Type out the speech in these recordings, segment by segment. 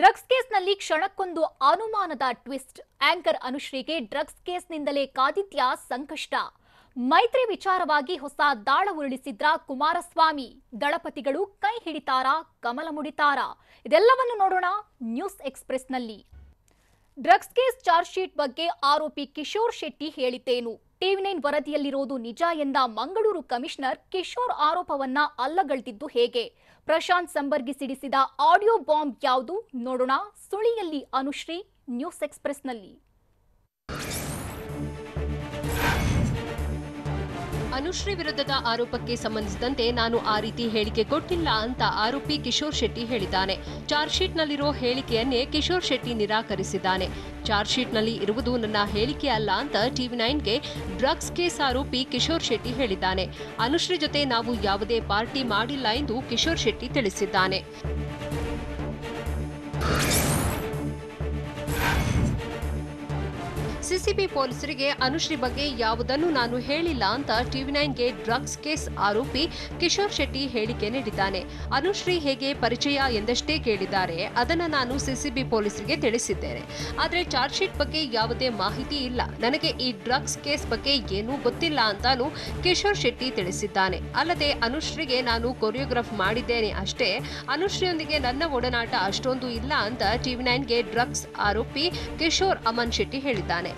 Drugs ಕೇಸ್ನಲ್ಲಿ ಕ್ಷಣಕ್ಕೊಂದು ಅನುಮಾನದ twist. Anchor ಅನುಶ್ರೀಗೆ drugs ಕೇಸ್ನಿಂದಲೇ ಕಾದಿದ್ಯಾ ಸಂಕಷ್ಟ. ಮೈತ್ರಿ ವಿಚಾರವಾಗಿ ಹೊಸ ದಾಳ ಉರುಳಿಸಿದ್ರ ಕುಮಾರಸ್ವಾಮಿ. ದಳಪತಿಗಳು ಕೈ ಹಿಡಿತಾರಾ, ಕಮಲ ಮುಡಿತಾರಾ? ಇದೆಲ್ಲವನ್ನು ನೋಡೋಣ ನ್ಯೂಸ್ ಎಕ್ಸ್‌ಪ್ರೆಸ್‌ನಲ್ಲಿ. ಡ್ರಗ್ಸ್ ಕೇಸ್ ಚಾರ್ಜ್ ಶೀಟ್ ಬಗ್ಗೆ ಆರೋಪಿ ಕಿಶೋರ್ ಶೆಟ್ಟಿ ಹೇಳಿದ್ದೇನು? ಟಿವಿ9 ವರದಿಯಲ್ಲಿರೋದು ನಿಜ ಎಂದ ಮಂಗಳೂರು ಕಮಿಷನರ್ ಕಿಶೋರ್ ಆರೋಪವನ್ನ ಅಲ್ಲಗಳೆದಿದ್ದು ಹೇಗೆ? ಪ್ರಶಾಂತ್ ಸಂಬರ್ಗಿ ಸಿಡಿಸಿದ ಆಡಿಯೋ ಬಾಂಬ್ ಯಾವುದು? ನೋಡೋಣ ಸುಳಿಯಲ್ಲಿ ಅನುಶ್ರೀ ನ್ಯೂಸ್ ಎಕ್ಸ್‌ಪ್ರೆಸ್‌ನಲ್ಲಿ. ಅನುಶ್ರೀ ವಿರುದ್ಧದ ಆರೋಪಕ್ಕೆ ಸಂಬಂಧಿಸಿದಂತೆ ನಾನು ಆ ರೀತಿ ಹೇಳಿಕೆ ಕೊಟ್ಟಿಲ್ಲ ಅಂತ ಆರೋಪಿ ಕಿಶೋರ್ ಶೆಟ್ಟಿ ಹೇಳಿದ್ದಾನೆ. ಚಾರ್ಜ್ ಶೀಟ್ನಲ್ಲಿರೋ ಹೇಳಿಕೆಯನ್ನೇ ಕಿಶೋರ್ ಶೆಟ್ಟಿ ನಿರಾಕರಿಸಿದ್ದಾನೆ. ಚಾರ್ಜ್ ಶೀಟ್ನಲ್ಲಿ ಇರುವುದು ನನ್ನ ಹೇಳಿಕೆ ಅಲ್ಲ ಅಂತ ಟಿವಿ9ಗೆ ಡ್ರಗ್ಸ್ ಕೇಸ್ ಆರೋಪಿ ಕಿಶೋರ್ ಶೆಟ್ಟಿ ಹೇಳಿದ್ದಾನೆ. ಅನುಶ್ರೀ ಜೊತೆ ನಾವು ಯಾವುದೇ ಪಾರ್ಟಿ ಮಾಡಿಲ್ಲ ಎಂದು ಕಿಶೋರ್ ಶೆಟ್ಟಿ ತಿಳಿಸಿದ್ದಾನೆ. ಸಿಸಿಬಿ ಪೊಲೀಸರಿಗೆ ಅನುಶ್ರೀ ಬಗ್ಗೆ ಯಾವುದನ್ನು ನಾನು ಹೇಳಿಲ್ಲ ಅಂತ ಟಿವಿ9ಗೆ ಡ್ರಗ್ಸ್ ಕೇಸ್ ಆರೋಪಿ ಕಿಶೋರ್ ಶೆಟ್ಟಿ ಹೇಳಿಕೆ ನೀಡಿದ್ದಾನೆ. ಅನುಶ್ರೀ ಹೇಗೆ ಪರಿಚಯ ಎಂದಷ್ಟೇ ಕೇಳಿದ್ದಾರೆ. ಅದನ್ನು ನಾನು ಸಿಸಿಬಿ ಪೊಲೀಸರಿಗೆ ತಿಳಿಸಿದ್ದೇನೆ. ಆದರೆ ಚಾರ್ಜ್ ಶೀಟ್ ಬಗ್ಗೆ ಯಾವುದೇ ಮಾಹಿತಿ ಇಲ್ಲ. ನನಗೆ ಈ ಡ್ರಗ್ಸ್ ಕೇಸ್ ಬಗ್ಗೆ ಏನೂ ಗೊತ್ತಿಲ್ಲ ಅಂತಾನು ಕಿಶೋರ್ ಶೆಟ್ಟಿ ತಿಳಿಸಿದ್ದಾನೆ. ಅಲ್ಲದೆ ಅನುಶ್ರೀಗೆ ನಾನು ಕೊರಿಯೋಗ್ರಾಫ್ ಮಾಡಿದ್ದೇನೆ ಅಷ್ಟೇ. ಅನುಶ್ರೀಯೊಂದಿಗೆ ನನ್ನ ಒಡನಾಟ ಅಷ್ಟೊಂದು ಇಲ್ಲ ಅಂತ ಟಿವಿ9ಗೆ ಡ್ರಗ್ಸ್ ಆರೋಪಿ ಕಿಶೋರ್ ಅಮನ್ ಶೆಟ್ಟಿ ಹೇಳಿದ್ದಾನೆ.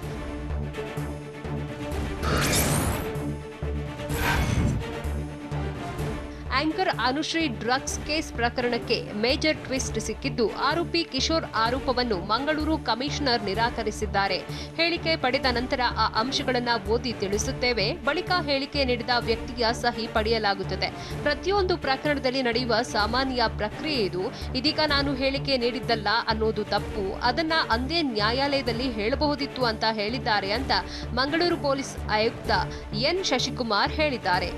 ಆಂಕರ್ ಅನುಶ್ರೀ ಡ್ರಗ್ಸ್ ಕೇಸ್ ಪ್ರಕರಣಕ್ಕೆ ಮೇಜರ್ ಟ್ವಿಸ್ಟ್ ಸಿಕ್ಕಿದ್ದು ಆರೋಪಿ ಕಿಶೋರ್ ಆರೋಪವನ್ನು ಮಂಗಳೂರು ಕಮಿಷನರ್ ನಿರಾಕರಿಸಿದ್ದಾರೆ. ಹೇಳಿಕೆ ಪಡೆದ ನಂತರ ಆ ಅಂಶಗಳನ್ನು ಓದಿ ತಿಳಿಸುತ್ತೇವೆ. ಬಳಿಕ ಹೇಳಿಕೆ ನೀಡಿದ ವ್ಯಕ್ತಿಯ ಸಹಿ ಪಡೆಯಲಾಗುತ್ತದೆ. ಪ್ರತಿಯೊಂದು ಪ್ರಕರಣದಲ್ಲಿ ನಡೆಯುವ ಸಾಮಾನ್ಯ ಪ್ರಕ್ರಿಯೆ ಇದು. ಇದೀಗ ನಾನು ಹೇಳಿಕೆ ನೀಡಿದ್ದಲ್ಲ ಅನ್ನೋದು ತಪ್ಪು. ಅದನ್ನ ಅಂದೇ ನ್ಯಾಯಾಲಯದಲ್ಲಿ ಹೇಳಬಹುದಿತ್ತು ಅಂತ ಹೇಳಿದ್ದಾರೆ ಅಂತ ಮಂಗಳೂರು ಪೊಲೀಸ್ ಆಯುಕ್ತ ಎನ್ ಶಶಿಕುಮಾರ್ ಹೇಳಿದ್ದಾರೆ.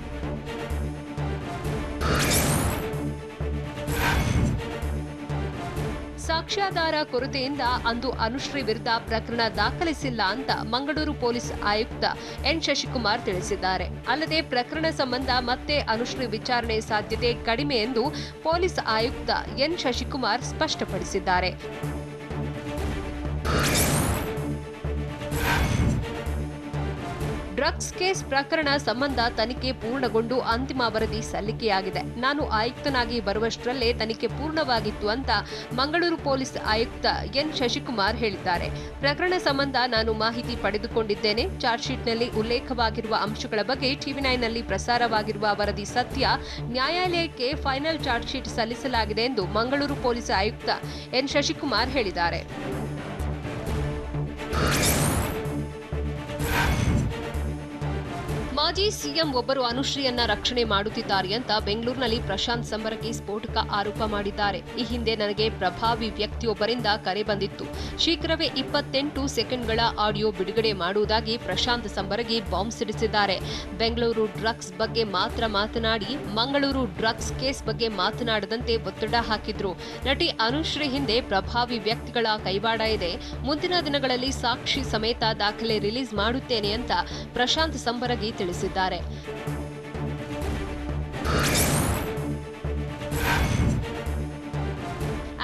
ಸಾಕ್ಷ್ಯಾಧಾರ ಕೊರತೆಯಿಂದ ಅಂದು ಅನುಶ್ರೀ ವಿರುದ್ಧ ಪ್ರಕರಣ ದಾಖಲಿಸಿಲ್ಲ ಅಂತ ಮಂಗಳೂರು ಪೊಲೀಸ್ ಆಯುಕ್ತ ಎನ್ ಶಶಿಕುಮಾರ್ ತಿಳಿಸಿದ್ದಾರೆ. ಅಲ್ಲದೆ ಪ್ರಕರಣ ಸಂಬಂಧ ಮತ್ತೆ ಅನುಶ್ರೀ ವಿಚಾರಣೆ ಸಾಧ್ಯತೆ ಕಡಿಮೆ ಎಂದು ಪೊಲೀಸ್ ಆಯುಕ್ತ ಎನ್ ಶಶಿಕುಮಾರ್ ಸ್ಪಷ್ಟಪಡಿಸಿದ್ದಾರೆ. ಡ್ರಗ್ಸ್ ಕೇಸ್ ಪ್ರಕರಣ ಸಂಬಂಧ ತನಿಖೆ ಪೂರ್ಣಗೊಂಡು ಅಂತಿಮ ವರದಿ ಸಲ್ಲಿಕೆಯಾಗಿದೆ. ನಾನು ಆಯುಕ್ತನಾಗಿ ಬರುವಷ್ಟರಲ್ಲೇ ತನಿಖೆ ಪೂರ್ಣವಾಗಿತ್ತು ಅಂತ ಮಂಗಳೂರು ಪೊಲೀಸ್ ಆಯುಕ್ತ ಎನ್ ಶಶಿಕುಮಾರ್ ಹೇಳಿದ್ದಾರೆ. ಪ್ರಕರಣ ಸಂಬಂಧ ನಾನು ಮಾಹಿತಿ ಪಡೆದುಕೊಂಡಿದ್ದೇನೆ. ಚಾರ್ಜ್ ಶೀಟ್ನಲ್ಲಿ ಉಲ್ಲೇಖವಾಗಿರುವ ಅಂಶಗಳ ಬಗ್ಗೆ ಟಿವಿ9ನಲ್ಲಿ ಪ್ರಸಾರವಾಗಿರುವ ವರದಿ ಸತ್ಯ. ನ್ಯಾಯಾಲಯಕ್ಕೆ ಫೈನಲ್ ಚಾರ್ಜ್ ಶೀಟ್ ಸಲ್ಲಿಸಲಾಗಿದೆ ಎಂದು ಮಂಗಳೂರು ಪೊಲೀಸ್ ಆಯುಕ್ತ ಎನ್ ಶಶಿಕುಮಾರ್ ಹೇಳಿದ್ದಾರೆ. ಮಾಜಿ ಸಿಎಂ ಒಬ್ಬರು ಅನುಶ್ರೀಯನ್ನ ರಕ್ಷಣೆ ಮಾಡುತ್ತಿದ್ದಾರೆ ಅಂತ ಬೆಂಗಳೂರಿನಲ್ಲಿ ಪ್ರಶಾಂತ್ ಸಂಬರಗಿ ಸ್ಫೋಟಕ ಆರೋಪ ಮಾಡಿದ್ದಾರೆ. ಈ ಹಿಂದೆ ನನಗೆ ಪ್ರಭಾವಿ ವ್ಯಕ್ತಿಯೊಬ್ಬರಿಂದ ಕರೆ ಬಂದಿತ್ತು. ಶೀಘ್ರವೇ 28 ಸೆಕೆಂಡ್ಗಳ ಆಡಿಯೋ ಬಿಡುಗಡೆ ಮಾಡುವುದಾಗಿ ಪ್ರಶಾಂತ್ ಸಂಬರಗಿ ಬಾಂಬ್ ಸಿಡಿಸಿದ್ದಾರೆ. ಬೆಂಗಳೂರು ಡ್ರಗ್ಸ್ ಬಗ್ಗೆ ಮಾತ್ರ ಮಾತನಾಡಿ ಮಂಗಳೂರು ಡ್ರಗ್ಸ್ ಕೇಸ್ ಬಗ್ಗೆ ಮಾತನಾಡದಂತೆ ಒತ್ತಡ ಹಾಕಿದ್ರು. ನಟಿ ಅನುಶ್ರೀ ಹಿಂದೆ ಪ್ರಭಾವಿ ವ್ಯಕ್ತಿಗಳ ಕೈವಾಡ ಇದೆ. ಮುಂದಿನ ದಿನಗಳಲ್ಲಿ ಸಾಕ್ಷಿ ಸಮೇತ ದಾಖಲೆ ರಿಲೀಸ್ ಮಾಡುತ್ತೇನೆ ಅಂತ ಪ್ರಶಾಂತ್ ಸಂಬರಗಿ ತಿಳಿಸಿದ್ದಾರೆ.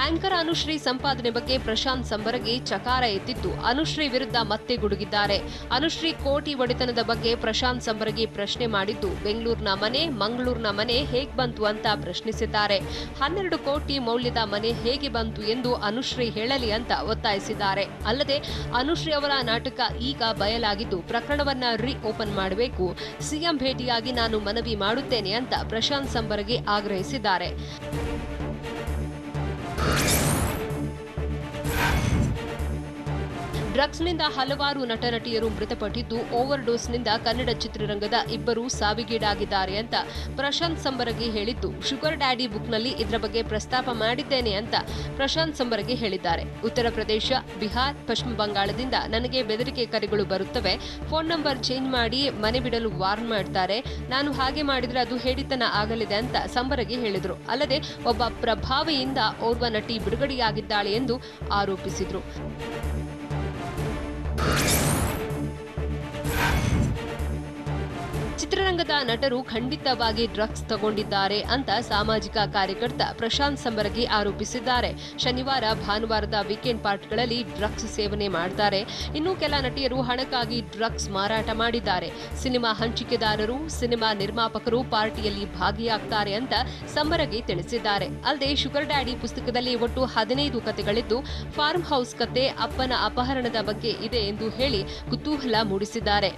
ಆಂಕರ್ ಅನುಶ್ರೀ ಸಂಪಾದನೆ ಬಗ್ಗೆ ಪ್ರಶಾಂತ್ ಸಂಬರಗಿ ಚಕಾರ ಎತ್ತಿದ್ದು ಅನುಶ್ರೀ ವಿರುದ್ಧ ಮತ್ತೆ ಗುಡುಗಿದ್ದಾರೆ. ಅನುಶ್ರೀ ಕೋಟಿ ಒಡೆತನದ ಬಗ್ಗೆ ಪ್ರಶಾಂತ್ ಸಂಬರಗಿ ಪ್ರಶ್ನೆ ಮಾಡಿದ್ದು ಬೆಂಗಳೂರಿನ ಮನೆ, ಮಂಗಳೂರಿನ ಮನೆ ಹೇಗೆ ಬಂತು ಅಂತ ಪ್ರಶ್ನಿಸಿದ್ದಾರೆ. 12 ಕೋಟಿ ಮೌಲ್ಯದ ಮನೆ ಹೇಗೆ ಬಂತು ಎಂದು ಅನುಶ್ರೀ ಹೇಳಲಿ ಅಂತ ಒತ್ತಾಯಿಸಿದ್ದಾರೆ. ಅಲ್ಲದೆ ಅನುಶ್ರೀ ಅವರ ನಾಟಕ ಈಗ ಬಯಲಾಗಿದ್ದು ಪ್ರಕರಣವನ್ನ ಓಪನ್ ಮಾಡಬೇಕು. ಸಿಎಂ ಭೇಟಿಯಾಗಿ ನಾನು ಮನವಿ ಮಾಡುತ್ತೇನೆ ಅಂತ ಪ್ರಶಾಂತ್ ಸಂಬರಗಿ ಆಗ್ರಹಿಸಿದ್ದಾರೆ. ಡ್ರಗ್ಸ್ನಿಂದ ಹಲವಾರು ನಟ ನಟಿಯರು ಮೃತಪಟ್ಟಿದ್ದು ಓವರ್ ಡೋಸ್ನಿಂದ ಕನ್ನಡ ಚಿತ್ರರಂಗದ 2 ಸಾವಿಗೀಡಾಗಿದ್ದಾರೆ ಅಂತ ಪ್ರಶಾಂತ್ ಸಂಬರಗಿ ಹೇಳಿದ್ದು ಶುಗರ್ ಡ್ಯಾಡಿ ಬುಕ್ನಲ್ಲಿ ಇದರ ಬಗ್ಗೆ ಪ್ರಸ್ತಾಪ ಮಾಡಿದ್ದೇನೆ ಅಂತ ಪ್ರಶಾಂತ್ ಸಂಬರಗಿ ಹೇಳಿದ್ದಾರೆ. ಉತ್ತರ ಪ್ರದೇಶ, ಬಿಹಾರ್, ಪಶ್ಚಿಮ ಬಂಗಾಳದಿಂದ ನನಗೆ ಬೆದರಿಕೆ ಕರೆಗಳು ಬರುತ್ತವೆ. ಫೋನ್ ನಂಬರ್ ಚೇಂಜ್ ಮಾಡಿ ಮನೆ ಬಿಡಲು ವಾರ್ನ್ ಮಾಡ್ತಾರೆ. ನಾನು ಹಾಗೆ ಮಾಡಿದ್ರೆ ಅದು ಹೇಡಿತನ ಆಗಲಿದೆ ಅಂತ ಸಂಬರಗಿ ಹೇಳಿದರು. ಅಲ್ಲದೆ ಒಬ್ಬ ಪ್ರಭಾವಿಯಿಂದ ಓರ್ವ ನಟಿ ಬಿಡುಗಡೆಯಾಗಿದ್ದಾಳೆ ಎಂದು ಆರೋಪಿಸಿದರು. ಚಿತ್ರರಂಗದ ನಟರು ಖಂಡಿತವಾಗಿ ಡ್ರಗ್ಸ್ ತಗೊಂಡಿದ್ದಾರೆ ಅಂತ ಸಾಮಾಜಿಕ ಕಾರ್ಯಕರ್ತ ಪ್ರಶಾಂತ್ ಸಂಬರಗಿ ಆರೋಪಿಸಿದ್ದಾರೆ. ಶನಿವಾರ ಭಾನುವಾರದ ವೀಕೆಂಡ್ ಪಾರ್ಟಿಗಳಲ್ಲಿ ಡ್ರಗ್ಸ್ ಸೇವನೆ ಮಾಡ್ತಾರೆ. ಇನ್ನು ಕೆಲ ನಟಿಯರು ಹಣಕ್ಕಾಗಿ ಡ್ರಗ್ಸ್ ಮಾರಾಟ ಮಾಡಿದ್ದಾರೆ. ಸಿನಿಮಾ ಹಂಚಿಕೆದಾರರು, ಸಿನಿಮಾ ನಿರ್ಮಾಪಕರು ಪಾರ್ಟಿಯಲ್ಲಿ ಭಾಗಿಯಾಗ್ತಾರೆ ಅಂತ ಸಂಬರಗಿ ತಿಳಿಸಿದ್ದಾರೆ. ಅಲ್ಲದೆ ಶುಗರ್ ಡ್ಯಾಡಿ ಪುಸ್ತಕದಲ್ಲಿ ಒಟ್ಟು 15 ಕಥೆಗಳಿದ್ದು, ಫಾರ್ಮ್ ಹೌಸ್ ಕತೆ ಅಪ್ಪನ ಅಪಹರಣದ ಬಗ್ಗೆ ಇದೆ ಎಂದು ಹೇಳಿ ಕುತೂಹಲ ಮೂಡಿಸಿದ್ದಾರೆ.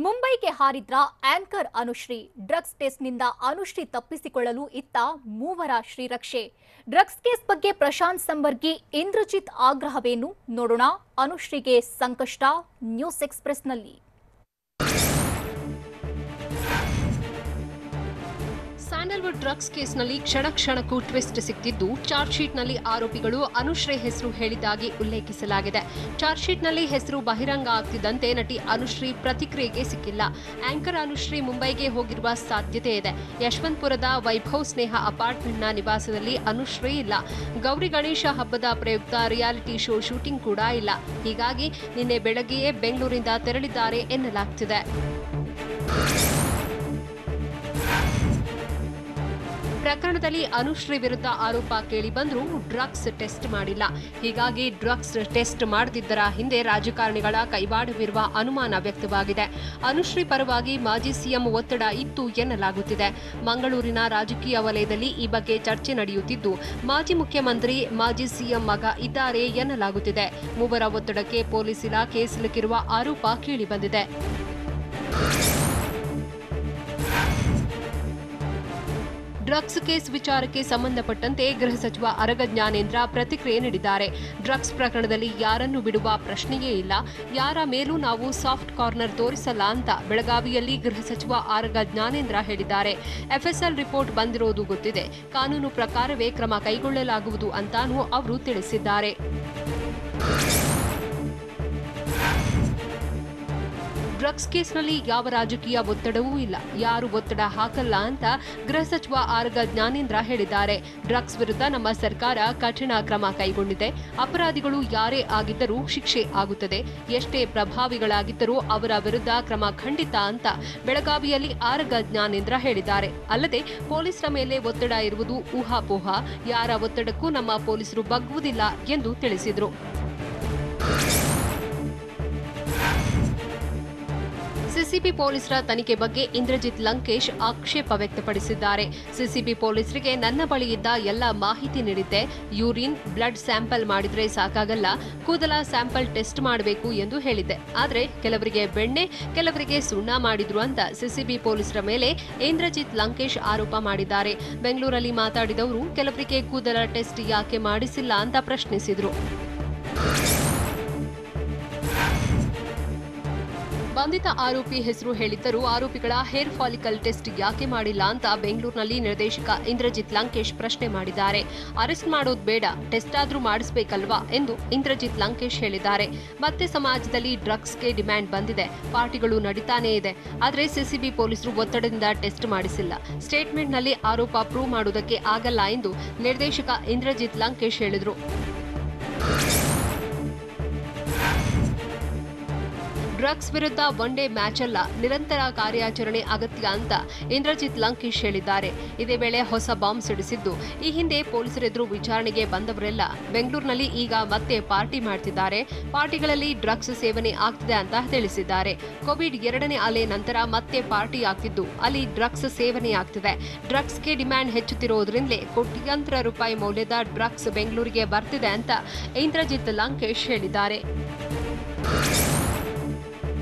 ಮುಂಬೈಗೆ ಹಾರಿದ್ರ ಆಂಕರ್ ಅನುಶ್ರೀ. ಡ್ರಗ್ಸ್ ಟೆಸ್ಟ್ನಿಂದ ಅನುಶ್ರೀ ತಪ್ಪಿಸಿಕೊಳ್ಳಲು ಇತ್ತ ಮೂವರ ಶ್ರೀರಕ್ಷೆ. ಡ್ರಗ್ಸ್ ಕೇಸ್ ಬಗ್ಗೆ ಪ್ರಶಾಂತ್ ಸಂಬರ್ಗಿ, ಇಂದ್ರಜಿತ್ ಆಗ್ರಹವೇನು ನೋಡೋಣ. ಅನುಶ್ರೀಗೆ ಸಂಕಷ್ಟ. ನ್ಯೂಸ್ ಎಕ್ಸ್‌ಪ್ರೆಸ್‌ನಲ್ಲಿ. ಸ್ಯಾಂಡಲ್ವುಡ್ ಡ್ರಗ್ಸ್ ಕೇಸ್ನಲ್ಲಿ ಕ್ಷಣ ಕ್ಷಣಕ್ಕೂ ಟ್ವಿಸ್ಟ್ ಸಿಕ್ತಿದ್ದು, ಚಾರ್ಜ್ ಶೀಟ್ನಲ್ಲಿ ಆರೋಪಿಗಳು ಅನುಶ್ರೀ ಹೆಸರು ಹೇಳಿದ್ದಾಗಿ ಉಲ್ಲೇಖಿಸಲಾಗಿದೆ. ಚಾರ್ಜ್ ಶೀಟ್ನಲ್ಲಿ ಹೆಸರು ಬಹಿರಂಗ ಆಗ್ತಿದ್ದಂತೆ ನಟಿ ಅನುಶ್ರೀ ಪ್ರತಿಕ್ರಿಯೆಗೆ ಸಿಕ್ಕಿಲ್ಲ. ಆಂಕರ್ ಅನುಶ್ರೀ ಮುಂಬೈಗೆ ಹೋಗಿರುವ ಸಾಧ್ಯತೆ ಇದೆ. ಯಶವಂತಪುರದ ವೈಭವ್ ಸ್ನೇಹ ಅಪಾರ್ಟ್ಮೆಂಟ್ನ ನಿವಾಸದಲ್ಲಿ ಅನುಶ್ರೀ ಇಲ್ಲ. ಗೌರಿ ಗಣೇಶ ಹಬ್ಬದ ಪ್ರಯುಕ್ತ ರಿಯಾಲಿಟಿ ಶೋ ಶೂಟಿಂಗ್ ಕೂಡ ಇಲ್ಲ. ಹೀಗಾಗಿ ನಿನ್ನೆ ಬೆಳಗ್ಗೆಯೇ ಬೆಂಗಳೂರಿಂದ ತೆರಳಿದ್ದಾರೆ ಎನ್ನಲಾಗ್ತಿದೆ. ಪ್ರಕರಣದಲ್ಲಿ ಅನುಶ್ರೀ ವಿರುದ್ಧ ಆರೋಪ ಕೇಳಿಬಂದರೂ ಡ್ರಗ್ಸ್ ಟೆಸ್ಟ್ ಮಾಡಿಲ್ಲ. ಹೀಗಾಗಿ ಡ್ರಗ್ಸ್ ಟೆಸ್ಟ್ ಮಾಡದಿದ್ದರ ಹಿಂದೆ ರಾಜಕಾರಣಿಗಳ ಕೈವಾಡವಿರುವ ಅನುಮಾನ ವ್ಯಕ್ತವಾಗಿದೆ. ಅನುಶ್ರೀ ಪರವಾಗಿ ಮಾಜಿ ಸಿಎಂ ಒತ್ತಡ ಇತ್ತು ಎನ್ನಲಾಗುತ್ತಿದೆ. ಮಂಗಳೂರಿನ ರಾಜಕೀಯ ವಲಯದಲ್ಲಿ ಈ ಬಗ್ಗೆ ಚರ್ಚೆ ನಡೆಯುತ್ತಿದ್ದು, ಮಾಜಿ ಮುಖ್ಯಮಂತ್ರಿ, ಮಾಜಿ ಸಿಎಂ ಮಗ ಇದ್ದಾರೆ ಎನ್ನಲಾಗುತ್ತಿದೆ. ಮೂವರ ಒತ್ತಡಕ್ಕೆ ಪೊಲೀಸ್ ಇಲಾಖೆ ಸಿಲುಕಿರುವ ಆರೋಪ ಕೇಳಿಬಂದಿದೆ. ಡ್ರಗ್ಸ್ ಕೇಸ್ ವಿಚಾರಕ್ಕೆ ಸಂಬಂಧಪಟ್ಟಂತೆ ಗೃಹ ಸಚಿವ ಆರಗ ಜ್ಞಾನೇಂದ್ರ ಪ್ರತಿಕ್ರಿಯೆ ನೀಡಿದ್ದಾರೆ. ಡ್ರಗ್ಸ್ ಪ್ರಕರಣದಲ್ಲಿ ಯಾರನ್ನೂ ಬಿಡುವ ಪ್ರಶ್ನೆಯೇ ಇಲ್ಲ. ಯಾರ ಮೇಲೂ ನಾವು ಸಾಫ್ಟ್ ಕಾರ್ನರ್ ತೋರಿಸಲ್ಲ ಅಂತ ಬೆಳಗಾವಿಯಲ್ಲಿ ಗೃಹ ಸಚಿವ ಆರಗ ಜ್ಞಾನೇಂದ್ರ ಹೇಳಿದ್ದಾರೆ. ಎಫ್ಎಸ್ಎಲ್ ರಿಪೋರ್ಟ್ ಬಂದಿರೋದು ಗೊತ್ತಿದೆ. ಕಾನೂನು ಪ್ರಕಾರವೇ ಕ್ರಮ ಕೈಗೊಳ್ಳಲಾಗುವುದು ಅಂತಾನೂ ಅವರು ತಿಳಿಸಿದ್ದಾರೆ. ಡ್ರಗ್ಸ್ ಕೇಸ್ನಲ್ಲಿ ಯಾವ ರಾಜಕೀಯ ಒತ್ತಡವೂ ಇಲ್ಲ, ಯಾರು ಒತ್ತಡ ಹಾಕಲ್ಲ ಅಂತ ಗೃಹ ಸಚಿವ ಆರಗ ಜ್ಞಾನೇಂದ್ರ ಹೇಳಿದ್ದಾರೆ. ಡ್ರಗ್ಸ್ ವಿರುದ್ಧ ನಮ್ಮ ಸರ್ಕಾರ ಕಠಿಣ ಕ್ರಮ ಕೈಗೊಂಡಿದೆ. ಅಪರಾಧಿಗಳು ಯಾರೇ ಆಗಿದ್ದರೂ ಶಿಕ್ಷೆ ಆಗುತ್ತದೆ. ಎಷ್ಟೇ ಪ್ರಭಾವಿಗಳಾಗಿದ್ದರೂ ಅವರ ವಿರುದ್ಧ ಕ್ರಮ ಖಂಡಿತ ಅಂತ ಬೆಳಗಾವಿಯಲ್ಲಿ ಆರಗ ಜ್ಞಾನೇಂದ್ರ ಹೇಳಿದ್ದಾರೆ. ಅಲ್ಲದೆ ಪೊಲೀಸರ ಮೇಲೆ ಒತ್ತಡ ಇರುವುದು ಊಹಾಪೋಹ. ಯಾರ ಒತ್ತಡಕ್ಕೂ ನಮ್ಮ ಪೊಲೀಸರು ಬಗ್ಗುವುದಿಲ್ಲ ಎಂದು ತಿಳಿಸಿದರು. ಸಿಸಿಬಿ ಪೊಲೀಸರ ತನಿಖೆ ಬಗ್ಗೆ ಇಂದ್ರಜಿತ್ ಲಂಕೇಶ್ ಆಕ್ಷೇಪ ವ್ಯಕ್ತಪಡಿಸಿದ್ದಾರೆ. ಸಿಸಿಬಿ ಪೊಲೀಸರಿಗೆ ನನ್ನ ಬಳಿ ಇದ್ದ ಎಲ್ಲ ಮಾಹಿತಿ ನೀಡಿದ್ದೆ. ಯೂರಿನ್, ಬ್ಲಡ್ ಸ್ಯಾಂಪಲ್ ಮಾಡಿದ್ರೆ ಸಾಕಾಗಲ್ಲ, ಕೂದಲ ಸ್ಯಾಂಪಲ್ ಟೆಸ್ಟ್ ಮಾಡಬೇಕು ಎಂದು ಹೇಳಿದ್ದೆ. ಆದರೆ ಕೆಲವರಿಗೆ ಬೆಣ್ಣೆ, ಕೆಲವರಿಗೆ ಸುಣ್ಣ ಮಾಡಿದ್ರು ಅಂತ ಸಿಸಿಬಿ ಪೊಲೀಸರ ಮೇಲೆ ಇಂದ್ರಜಿತ್ ಲಂಕೇಶ್ ಆರೋಪ ಮಾಡಿದ್ದಾರೆ. ಬೆಂಗಳೂರಲ್ಲಿ ಮಾತಾಡಿದವರು ಕೆಲವರಿಗೆ ಕೂದಲ ಟೆಸ್ಟ್ ಯಾಕೆ ಮಾಡಿಸಿಲ್ಲ ಅಂತ ಪ್ರಶ್ನಿಸಿದರು. ಬಂಧಿತ ಆರೋಪಿ ಹೆಸರು ಹೇಳಿದ್ದರೂ ಆರೋಪಿಗಳ ಹೇರ್ ಫಾಲಿಕಲ್ ಟೆಸ್ಟ್ ಯಾಕೆ ಮಾಡಿಲ್ಲ ಅಂತ ಬೆಂಗಳೂರಿನಲ್ಲಿ ನಿರ್ದೇಶಕ ಇಂದ್ರಜಿತ್ ಲಂಕೇಶ್ ಪ್ರಶ್ನೆ ಮಾಡಿದ್ದಾರೆ. ಅರೆಸ್ಟ್ ಮಾಡೋದು ಬೇಡ, ಟೆಸ್ಟ್ ಆದ್ರೂ ಮಾಡಿಸಬೇಕಲ್ವಾ ಎಂದು ಇಂದ್ರಜಿತ್ ಲಂಕೇಶ್ ಹೇಳಿದ್ದಾರೆ. ಮತ್ತೆ ಸಮಾಜದಲ್ಲಿ ಡ್ರಗ್ಸ್ಗೆ ಡಿಮ್ಯಾಂಡ್ ಬಂದಿದೆ, ಪಾರ್ಟಿಗಳು ನಡೀತಾನೇ ಇದೆ. ಆದರೆ ಸಿಸಿಬಿ ಪೊಲೀಸರು ಒತ್ತಡದಿಂದ ಟೆಸ್ಟ್ ಮಾಡಿಸಿಲ್ಲ. ಸ್ಟೇಟ್ಮೆಂಟ್ನಲ್ಲಿ ಆರೋಪ ಪ್ರೂವ್ ಮಾಡುವುದಕ್ಕೆ ಆಗಲ್ಲ ಎಂದು ನಿರ್ದೇಶಕ ಇಂದ್ರಜಿತ್ ಲಂಕೇಶ್ ಹೇಳಿದರು. ಡ್ರಗ್ಸ್ ವಿರುದ್ಧ ಒನ್ ಡೇ ಮ್ಯಾಚ್ ಅಲ್ಲ, ನಿರಂತರ ಕಾರ್ಯಾಚರಣೆ ಅಗತ್ಯ ಅಂತ ಇಂದ್ರಜಿತ್ ಲಂಕೇಶ್ ಹೇಳಿದ್ದಾರೆ. ಇದೇ ವೇಳೆ ಹೊಸ ಬಾಂಬ್ ಸಿಡಿಸಿದ್ದು, ಈ ಹಿಂದೆ ಪೊಲೀಸರೆದುರು ವಿಚಾರಣೆಗೆ ಬಂದವರೆಲ್ಲ ಬೆಂಗಳೂರಿನಲ್ಲಿ ಈಗ ಮತ್ತೆ ಪಾರ್ಟಿ ಮಾಡ್ತಿದ್ದಾರೆ. ಪಾರ್ಟಿಗಳಲ್ಲಿ ಡ್ರಗ್ಸ್ ಸೇವನೆ ಆಗ್ತಿದೆ ಅಂತ ತಿಳಿಸಿದ್ದಾರೆ. ಕೋವಿಡ್ 2ನೇ ಅಲೆ ನಂತರ ಮತ್ತೆ ಪಾರ್ಟಿ ಆಗ್ತಿದ್ದು, ಅಲ್ಲಿ ಡ್ರಗ್ಸ್ ಸೇವನೆ ಆಗ್ತಿದೆ. ಡ್ರಗ್ಸ್ಗೆ ಡಿಮ್ಯಾಂಡ್ ಹೆಚ್ಚುತ್ತಿರೋದ್ರಿಂದಲೇ ಕೋಟ್ಯಾಂತರ ರೂಪಾಯಿ ಮೌಲ್ಯದ ಡ್ರಗ್ಸ್ ಬೆಂಗಳೂರಿಗೆ ಬರ್ತಿದೆ ಅಂತ ಇಂದ್ರಜಿತ್ ಲಂಕೇಶ್ ಹೇಳಿದ್ದಾರೆ.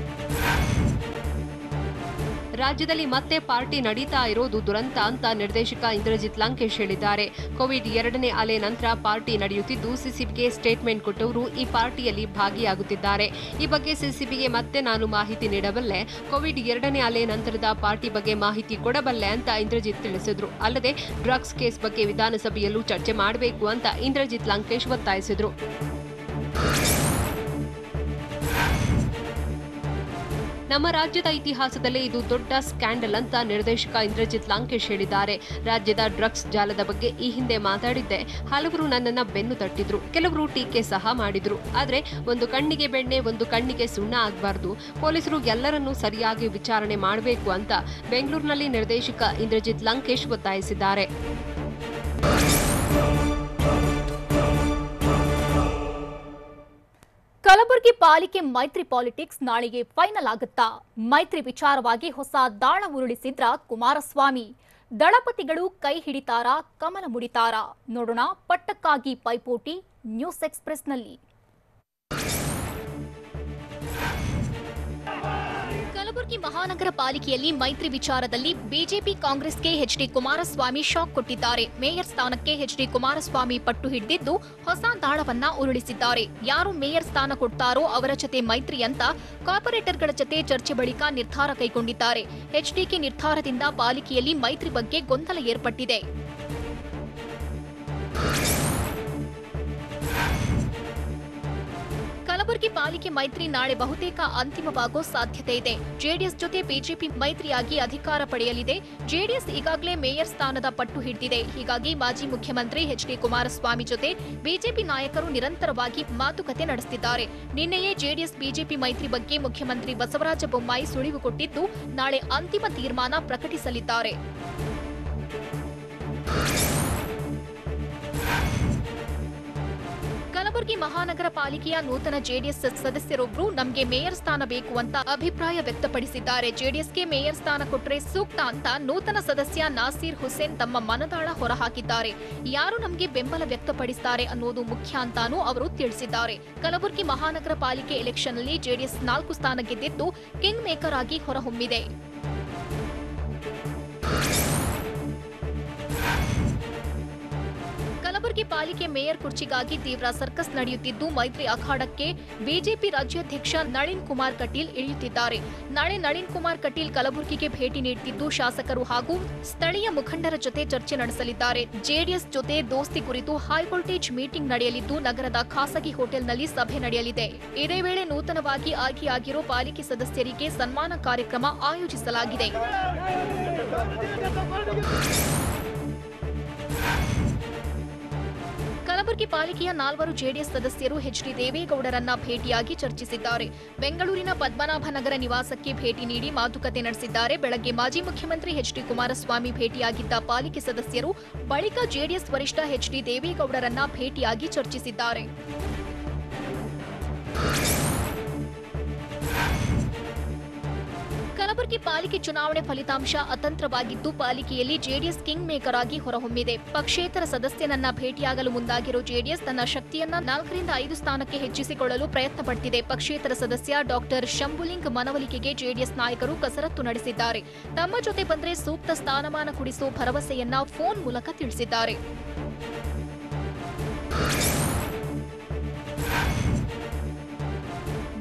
ರಾಜ್ಯದಲ್ಲಿ ಮತ್ತೆ ಪಾರ್ಟಿ ನಡೀತಾ ಇರೋದು ದುರಂತ ಅಂತ ನಿರ್ದೇಶಕ ಇಂದ್ರಜಿತ್ ಲಂಕೇಶ್ ಹೇಳಿದ್ದಾರೆ. ಕೋವಿಡ್ 2ನೇ ಅಲೆ ನಂತರ ಪಾರ್ಟಿ ನಡೆಯುತ್ತಿದ್ದು, ಸಿಸಿಬಿಗೆ ಸ್ಟೇಟ್ಮೆಂಟ್ ಕೊಟ್ಟವರು ಈ ಪಾರ್ಟಿಯಲ್ಲಿ ಭಾಗಿಯಾಗುತ್ತಿದ್ದಾರೆ. ಈ ಬಗ್ಗೆ ಸಿಸಿಬಿಗೆ ಮತ್ತೆ ನಾನು ಮಾಹಿತಿ ನೀಡಬಲ್ಲೆ, ಕೋವಿಡ್ 2ನೇ ಅಲೆ ನಂತರದ ಪಾರ್ಟಿ ಬಗ್ಗೆ ಮಾಹಿತಿ ಕೊಡಬಲ್ಲೆ ಅಂತ ಇಂದ್ರಜಿತ್ ತಿಳಿಸಿದ್ರು. ಅಲ್ಲದೆ ಡ್ರಗ್ಸ್ ಕೇಸ್ ಬಗ್ಗೆ ವಿಧಾನಸಭೆಯಲ್ಲೂ ಚರ್ಚೆ ಮಾಡಬೇಕು ಅಂತ ಇಂದ್ರಜಿತ್ ಲಂಕೇಶ್ ಒತ್ತಾಯಿಸಿದ್ರು. ನಮ್ಮ ರಾಜ್ಯದ ಇತಿಹಾಸದಲ್ಲೇ ಇದು ದೊಡ್ಡ ಸ್ಕ್ಯಾಂಡಲ್ ಅಂತ ನಿರ್ದೇಶಕ ಇಂದ್ರಜಿತ್ ಲಂಕೇಶ್ ಹೇಳಿದ್ದಾರೆ. ರಾಜ್ಯದ ಡ್ರಗ್ಸ್ ಜಾಲದ ಬಗ್ಗೆ ಈ ಹಿಂದೆ ಮಾತಾಡಿದ್ದೆ. ಹಲವರು ನನ್ನನ್ನ ಬೆನ್ನು ತಟ್ಟಿದ್ರು, ಕೆಲವರು ಟೀಕೆ ಸಹ ಮಾಡಿದ್ರು. ಆದ್ರೆ ಒಂದು ಕಣ್ಣಿಗೆ ಬೆಣ್ಣೆ, ಒಂದು ಕಣ್ಣಿಗೆ ಸುಣ್ಣ ಆಗಬಾರ್ದು. ಪೊಲೀಸರು ಎಲ್ಲರನ್ನೂ ಸರಿಯಾಗಿ ವಿಚಾರಣೆ ಮಾಡಬೇಕು ಅಂತ ಬೆಂಗಳೂರಿನಲ್ಲಿ ನಿರ್ದೇಶಕ ಇಂದ್ರಜಿತ್ ಲಂಕೇಶ್ ಒತ್ತಾಯಿಸಿದ್ದಾರೆ. ಕಲಬುರಗಿ ಪಾಲಿಕೆ ಮೈತ್ರಿ ಪಾಲಿಟಿಕ್ಸ್ ನಾಳೆಗೆ ಫೈನಲ್ ಆಗುತ್ತಾ? ಮೈತ್ರಿ ವಿಚಾರವಾಗಿ ಹೊಸ ದಾಳ ಉರುಳಿಸಿದ್ರ ಕುಮಾರಸ್ವಾಮಿ. ದಳಪತಿಗಳು ಕೈ ಹಿಡಿತಾರಾ, ಕಮಲ ಮುಡಿತಾರಾ? ನೋಡೋಣ. ಪಟ್ಟಕ್ಕಾಗಿ ಪೈಪೋಟಿ ನ್ಯೂಸ್ ಎಕ್ಸ್‌ಪ್ರೆಸ್‌ನಲ್ಲಿ. ಕಲಬುರಗಿ ಮಹಾನಗರ ಪಾಲಿಕೆಯಲ್ಲಿ ಮೈತ್ರಿ ವಿಚಾರದಲ್ಲಿ ಬಿಜೆಪಿ ಕಾಂಗ್ರೆಸ್ಗೆ ಎಚ್ಡಿ ಕುಮಾರಸ್ವಾಮಿ ಶಾಕ್ ಕೊಟ್ಟಿದ್ದಾರೆ. ಮೇಯರ್ ಸ್ಥಾನಕ್ಕೆ ಎಚ್ಡಿ ಕುಮಾರಸ್ವಾಮಿ ಪಟ್ಟು ಹಿಡಿದಿದ್ದು ಹೊಸ ದಾಳವನ್ನ ಉರುಳಿಸಿದ್ದಾರೆ. ಯಾರು ಮೇಯರ್ ಸ್ಥಾನ ಕೊಡ್ತಾರೋ ಅವರ ಜತೆ ಮೈತ್ರಿ ಅಂತ ಕಾರ್ಪೊರೇಟರ್ಗಳ ಜತೆ ಚರ್ಚೆ ಬಳಿಕ ನಿರ್ಧಾರ ಕೈಗೊಂಡಿದ್ದಾರೆ. ಎಚ್ಡಿಕೆ ನಿರ್ಧಾರದಿಂದ ಪಾಲಿಕೆಯಲ್ಲಿ ಮೈತ್ರಿ ಬಗ್ಗೆ ಗೊಂದಲ ಏರ್ಪಟ್ಟಿದೆ. ಕಲಬುರಗಿ ಪಾಲಿಕೆ ಮೈತ್ರಿ ನಾಳೆ ಬಹುತೇಕ ಅಂತಿಮವಾಗೋ ಸಾಧ್ಯತೆ ಇದೆ. ಜೆಡಿಎಸ್ ಜೊತೆ ಬಿಜೆಪಿ ಮೈತ್ರಿಯಾಗಿ ಅಧಿಕಾರ ಪಡೆಯಲಿದೆ. ಜೆಡಿಎಸ್ ಈಗಾಗಲೇ ಮೇಯರ್ ಸ್ಥಾನದ ಪಟ್ಟು ಹಿಡಿದಿದೆ. ಹೀಗಾಗಿ ಮಾಜಿ ಮುಖ್ಯಮಂತ್ರಿ ಎಚ್ಡಿ ಕುಮಾರಸ್ವಾಮಿ ಜೊತೆ ಬಿಜೆಪಿ ನಾಯಕರು ನಿರಂತರವಾಗಿ ಮಾತುಕತೆ ನಡೆಸುತ್ತಿದ್ದಾರೆ. ನಿನ್ನೆಯೇ ಜೆಡಿಎಸ್ ಬಿಜೆಪಿ ಮೈತ್ರಿ ಬಗ್ಗೆ ಮುಖ್ಯಮಂತ್ರಿ ಬಸವರಾಜ ಬೊಮ್ಮಾಯಿ ಸುಳಿವು ಕೊಟ್ಟಿದ್ದು, ನಾಳೆ ಅಂತಿಮ ತೀರ್ಮಾನ ಪ್ರಕಟಿಸಲಿದ್ದಾರೆ. ಕಲಬುರಗಿ ಮಹಾನಗರ ಪಾಲಿಕೆಯ ನೂತನ ಜೆಡಿಎಸ್ ಸದಸ್ಯರೊಬ್ಬರು ನಮಗೆ ಮೇಯರ್ ಸ್ಥಾನ ಬೇಕು ಅಂತ ಅಭಿಪ್ರಾಯ ವ್ಯಕ್ತಪಡಿಸಿದ್ದಾರೆ. ಜೆಡಿಎಸ್ಗೆ ಮೇಯರ್ ಸ್ಥಾನ ಕೊಟ್ಟರೆ ಸೂಕ್ತ ಅಂತ ನೂತನ ಸದಸ್ಯ ನಾಸೀರ್ ಹುಸೇನ್ ತಮ್ಮ ಮನದಾಳ ಹೊರಹಾಕಿದ್ದಾರೆ. ಯಾರು ನಮಗೆ ಬೆಂಬಲ ವ್ಯಕ್ತಪಡಿಸುತ್ತಾರೆ ಅನ್ನೋದು ಮುಖ್ಯ ಅಂತಾನೂ ಅವರು ತಿಳಿಸಿದ್ದಾರೆ. ಕಲಬುರಗಿ ಮಹಾನಗರ ಪಾಲಿಕೆ ಎಲೆಕ್ಷನ್ನಲ್ಲಿ ಜೆಡಿಎಸ್ 4 ಸ್ಥಾನ ಗೆದ್ದಿದ್ದು ಕಿಂಗ್ ಮೇಕರ್ ಆಗಿ ಹೊರಹೊಮ್ಮಿದೆ. ಕಲಬುರಗಿ ಪಾಲಿಕೆ ಮೇಯರ್ ಕುರ್ಚಿಗಾಗಿ ತೀವ್ರ ಸರ್ಕಸ್ ನಡೆಯುತ್ತಿದ್ದು, ಮೈತ್ರಿ ಅಖಾಡಕ್ಕೆ ಬಿಜೆಪಿ ರಾಜ್ಯಾಧ್ಯಕ್ಷ ನಳಿನ್ ಕುಮಾರ್ ಕಟೀಲ್ ಇಳಿಯುತ್ತಿದ್ದಾರೆ. ನಾಳೆ ನಳಿನ್ ಕುಮಾರ್ ಕಟೀಲ್ ಕಲಬುರಗಿಗೆ ಭೇಟಿ ನೀಡುತ್ತಿದ್ದು, ಶಾಸಕರು ಹಾಗೂ ಸ್ಥಳೀಯ ಮುಖಂಡರ ಜೊತೆ ಚರ್ಚೆ ನಡೆಸಲಿದ್ದಾರೆ. ಜೆಡಿಎಸ್ ಜೊತೆ ದೋಸ್ತಿ ಕುರಿತು ಹೈವೋಲ್ಟೇಜ್ ಮೀಟಿಂಗ್ ನಡೆಯಲಿದ್ದು, ನಗರದ ಖಾಸಗಿ ಹೋಟೆಲ್ನಲ್ಲಿ ಸಭೆ ನಡೆಯಲಿದೆ. ಇದೇ ವೇಳೆ ನೂತನವಾಗಿ ಆಯ್ಕೆಯಾಗಿರೋ ಪಾಲಿಕೆ ಸದಸ್ಯರಿಗೆ ಸನ್ಮಾನ ಕಾರ್ಯಕ್ರಮ ಆಯೋಜಿಸಲಾಗಿದೆ. ಕಲಬುರಗಿ ಪಾಲಿಕೆಯ 4 ಜೆಡಿಎಸ್ ಸದಸ್ಯರು ಎಚ್ಡಿ ದೇವೇಗೌಡರನ್ನ ಭೇಟಿಯಾಗಿ ಚರ್ಚಿಸಿದ್ದಾರೆ. ಬೆಂಗಳೂರಿನ ಪದ್ಮನಾಭನಗರ ನಿವಾಸಕ್ಕೆ ಭೇಟಿ ನೀಡಿ ಮಾತುಕತೆ ನಡೆಸಿದ್ದಾರೆ. ಬೆಳಗ್ಗೆ ಮಾಜಿ ಮುಖ್ಯಮಂತ್ರಿ ಎಚ್ಡಿ ಕುಮಾರಸ್ವಾಮಿ ಭೇಟಿಯಾಗಿದ್ದ ಪಾಲಿಕೆ ಸದಸ್ಯರು ಬಳಿಕ ಜೆಡಿಎಸ್ ವರಿಷ್ಠ ಎಚ್ಡಿ ದೇವೇಗೌಡರನ್ನ ಭೇಟಿಯಾಗಿ ಚರ್ಚಿಸಿದ್ದಾರೆ. ಕಲಬುರಗಿ ಪಾಲಿಕೆ ಚುನಾವಣೆ ಫಲಿತಾಂಶ ಅತಂತ್ರವಾಗಿದ್ದು, ಪಾಲಿಕೆಯಲ್ಲಿ ಜೆಡಿಎಸ್ ಕಿಂಗ್ ಮೇಕರ್ ಆಗಿ ಹೊರಹೊಮ್ಮಿದೆ. ಪಕ್ಷೇತರ ಸದಸ್ಯನನ್ನ ಭೇಟಿಯಾಗಲು ಮುಂದಾಗಿರೋ ಜೆಡಿಎಸ್ ತನ್ನ ಶಕ್ತಿಯನ್ನ 4 ರಿಂದ 5 ಸ್ಥಾನಕ್ಕೆ ಹೆಚ್ಚಿಸಿಕೊಳ್ಳಲು ಪ್ರಯತ್ನ ಪಟ್ಟಿದೆ. ಪಕ್ಷೇತರ ಸದಸ್ಯ ಡಾಕ್ಟರ್ ಶಂಭುಲಿಂಗ್ ಮನವೊಲಿಕೆಗೆ ಜೆಡಿಎಸ್ ನಾಯಕರು ಕಸರತ್ತು ನಡೆಸಿದ್ದಾರೆ. ತಮ್ಮ ಜೊತೆ ಬಂದ್ರೆ ಸೂಕ್ತ ಸ್ಥಾನಮಾನ ಕೊಡಿಸುವ ಭರವಸೆಯನ್ನ ಫೋನ್ ಮೂಲಕ ತಿಳಿಸಿದ್ದಾರೆ.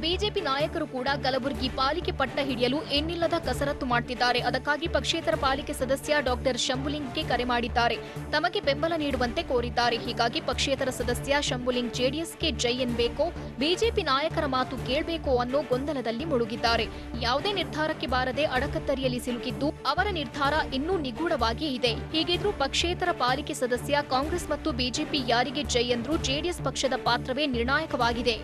ಬಿಜೆಪಿ ನಾಯಕರು ಕೂಡ ಕಲಬುರಗಿ ಪಾಲಿಕೆ ಪಟ್ಟ ಹಿಡಿಯಲು ಎನ್ನಿಲ್ಲದ ಕಸರತ್ತು ಮಾಡುತ್ತಿದ್ದಾರೆ. ಅದಕ್ಕಾಗಿ ಪಕ್ಷೇತರ ಪಾಲಿಕೆ ಸದಸ್ಯ ಡಾಕ್ಟರ್ ಶಂಭುಲಿಂಗ್ಗೆ ಕರೆ ಮಾಡಿದ್ದಾರೆ. ತಮಗೆ ಬೆಂಬಲ ನೀಡುವಂತೆ ಕೋರಿದ್ದಾರೆ. ಹೀಗಾಗಿ ಪಕ್ಷೇತರ ಸದಸ್ಯ ಶಂಭುಲಿಂಗ್ ಜೆಡಿಎಸ್ಗೆ ಜೈ ಎನ್ನಬೇಕೋ, ಬಿಜೆಪಿ ನಾಯಕರ ಮಾತು ಕೇಳಬೇಕೋ ಅನ್ನೋ ಗೊಂದಲದಲ್ಲಿ ಮುಳುಗಿದ್ದಾರೆ. ಯಾವುದೇ ನಿರ್ಧಾರಕ್ಕೆ ಬಾರದೆ ಅಡಕತ್ತರಿಯಲ್ಲಿ ಸಿಲುಕಿದ್ದು, ಅವರ ನಿರ್ಧಾರ ಇನ್ನೂ ನಿಗೂಢವಾಗಿ ಇದೆ. ಹೀಗಿದ್ರೂ ಪಕ್ಷೇತರ ಪಾಲಿಕೆ ಸದಸ್ಯ ಕಾಂಗ್ರೆಸ್ ಮತ್ತು ಬಿಜೆಪಿ ಯಾರಿಗೆ ಜೈ ಎಂದ್ರೂ ಜೆಡಿಎಸ್ ಪಕ್ಷದ ಪಾತ್ರವೇ ನಿರ್ಣಾಯಕವಾಗಿದೆ.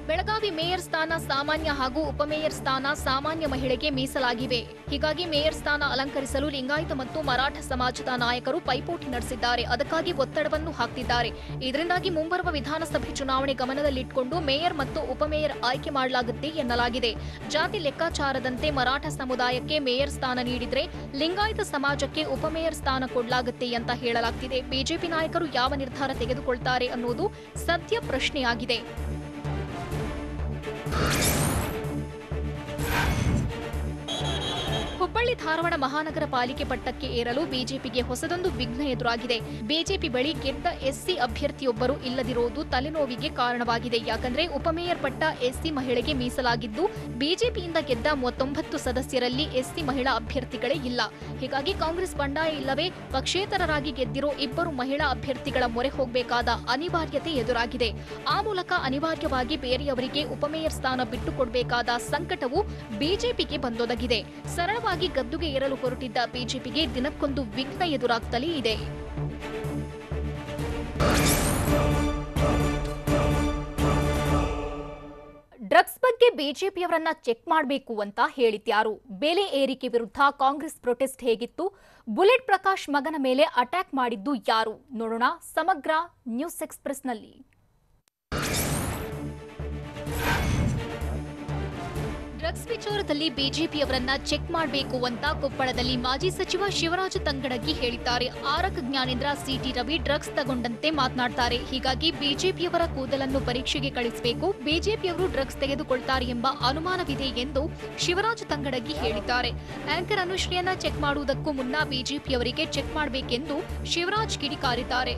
ಬೆಳಗಾವಿ ಮೇಯರ್ ಸ್ಥಾನ ಸಾಮಾನ್ಯ ಹಾಗೂ ಉಪಮೇಯರ್ ಸ್ಥಾನ ಸಾಮಾನ್ಯ ಮಹಿಳೆಗೆ ಮೀಸಲಾಗಿವೆ. ಹೀಗಾಗಿ ಮೇಯರ್ ಸ್ಥಾನ ಅಲಂಕರಿಸಲು ಲಿಂಗಾಯತ ಮತ್ತು ಮರಾಠ ಸಮಾಜದ ನಾಯಕರು ಪೈಪೋಟಿ ನಡೆಸಿದ್ದಾರೆ. ಅದಕ್ಕಾಗಿ ಒತ್ತಡವನ್ನು ಹಾಕ್ತಿದ್ದಾರೆ. ಇದರಿಂದಾಗಿ ಮುಂಬರುವ ವಿಧಾನಸಭೆ ಚುನಾವಣೆ ಗಮನದಲ್ಲಿಟ್ಟುಕೊಂಡು ಮೇಯರ್ ಮತ್ತು ಉಪಮೇಯರ್ ಆಯ್ಕೆ ಮಾಡಲಾಗುತ್ತೆ ಎನ್ನಲಾಗಿದೆ. ಜಾತಿ ಲೆಕ್ಕಾಚಾರದಂತೆ ಮರಾಠ ಸಮುದಾಯಕ್ಕೆ ಮೇಯರ್ ಸ್ಥಾನ ನೀಡಿದ್ರೆ ಲಿಂಗಾಯತ ಸಮಾಜಕ್ಕೆ ಉಪಮೇಯರ್ ಸ್ಥಾನ ಕೊಡಲಾಗುತ್ತೆ ಅಂತ ಹೇಳಲಾಗ್ತಿದೆ. ಬಿಜೆಪಿ ನಾಯಕರು ಯಾವ ನಿರ್ಧಾರ ತೆಗೆದುಕೊಳ್ತಾರೆ ಅನ್ನೋದು ಸದ್ಯ ಪ್ರಶ್ನೆಯಾಗಿದೆ. ಹುಬ್ಬಳ್ಳಿ ಹುಬ್ಬಳ್ಳಿ ಧಾರವಾಡ ಮಹಾನಗರ ಪಾಲಿಕೆ ಪಟ್ಟಕ್ಕೆ ಏರಲು ಬಿಜೆಪಿಗೆ ಹೊಸದೊಂದು ವಿಘ್ನ ಎದುರಾಗಿದೆ. ಬಿಜೆಪಿ ಬಳಿ ಗೆದ್ದ ಎಸ್ಸಿ ಅಭ್ಯರ್ಥಿಯೊಬ್ಬರು ಇಲ್ಲದಿರುವುದು ತಲೆನೋವಿಗೆ ಕಾರಣವಾಗಿದೆ. ಯಾಕಂದ್ರೆ ಉಪಮೇಯರ್ ಪಟ್ಟ ಎಸ್ಸಿ ಮಹಿಳೆಗೆ ಮೀಸಲಾಗಿದ್ದು, ಬಿಜೆಪಿಯಿಂದ ಗೆದ್ದ 39 ಸದಸ್ಯರಲ್ಲಿ ಎಸ್ಸಿ ಮಹಿಳಾ ಅಭ್ಯರ್ಥಿಗಳೇ ಇಲ್ಲ. ಹೀಗಾಗಿ ಕಾಂಗ್ರೆಸ್ ಬಂಡಾಯ ಇಲ್ಲವೇ ಪಕ್ಷೇತರರಾಗಿ ಗೆದ್ದಿರೋ 2 ಮಹಿಳಾ ಅಭ್ಯರ್ಥಿಗಳ ಮೊರೆ ಹೋಗಬೇಕಾದ ಅನಿವಾರ್ಯತೆ ಎದುರಾಗಿದೆ. ಆ ಮೂಲಕ ಅನಿವಾರ್ಯವಾಗಿ ಬೇರೆಯವರಿಗೆ ಉಪಮೇಯರ್ ಸ್ಥಾನ ಬಿಟ್ಟುಕೊಡಬೇಕಾದ ಸಂಕಟವು ಬಿಜೆಪಿಗೆ ಬಂದೊದಗಿದೆ. ಸರಳವಾಗಿ ಗದ್ದುಗೆ ಏರಲು ಹೊರಟಿದ್ದ ಬಿಜೆಪಿಗೆ ದಿನಕ್ಕೊಂದು ವಿಘ್ನ ಎದುರಾಗ್ತಲೇ ಇದೆ. ಡ್ರಗ್ಸ್ ಬಗ್ಗೆ ಬಿಜೆಪಿಯವರನ್ನ ಚೆಕ್ ಮಾಡಬೇಕು ಅಂತ ಹೇಳಿದ್ಯಾರು? ಬೆಲೆ ಏರಿಕೆ ವಿರುದ್ಧ ಕಾಂಗ್ರೆಸ್ ಪ್ರೊಟೆಸ್ಟ್ ಹೇಗಿತ್ತು? ಬುಲೆಟ್ ಪ್ರಕಾಶ್ ಮಗನ ಮೇಲೆ ಅಟ್ಯಾಕ್ ಮಾಡಿದ್ದು ಯಾರು? ನೋಡೋಣ ಸಮಗ್ರ ನ್ಯೂಸ್ ಎಕ್ಸ್‌ಪ್ರೆಸ್‌ನಲ್ಲಿ. ಡ್ರಗ್ಸ್ ವಿಚಾರದಲ್ಲಿ ಬಿಜೆಪಿಯವರನ್ನ ಚೆಕ್ ಮಾಡಬೇಕು ಅಂತ ಕೊಪ್ಪಳದಲ್ಲಿ ಮಾಜಿ ಸಚಿವ ಶಿವರಾಜ ತಂಗಡಗಿ ಹೇಳಿದ್ದಾರೆ. ಆರಕ ಜ್ಞಾನೇಂದ್ರ, ಸಿಟಿ ರವಿ ಡ್ರಗ್ಸ್ ತಗೊಂಡಂತೆ ಮಾತನಾಡ್ತಾರೆ. ಹೀಗಾಗಿ ಬಿಜೆಪಿಯವರ ಕೂದಲನ್ನು ಪರೀಕ್ಷೆಗೆ ಕಳಿಸಬೇಕು, ಬಿಜೆಪಿಯವರು ಡ್ರಗ್ಸ್ ತೆಗೆದುಕೊಳ್ತಾರೆ ಎಂಬ ಅನುಮಾನವಿದೆ ಎಂದು ಶಿವರಾಜ ತಂಗಡಗಿ ಹೇಳಿದ್ದಾರೆ. ಆಂಕರ್ ಅನುಶ್ರೀಯನ್ನ ಚೆಕ್ ಮಾಡುವುದಕ್ಕೂ ಮುನ್ನ ಬಿಜೆಪಿಯವರಿಗೆ ಚೆಕ್ ಮಾಡಬೇಕೆಂದು ಶಿವರಾಜ್ ಕಿಡಿಕಾರಿದ್ದಾರೆ.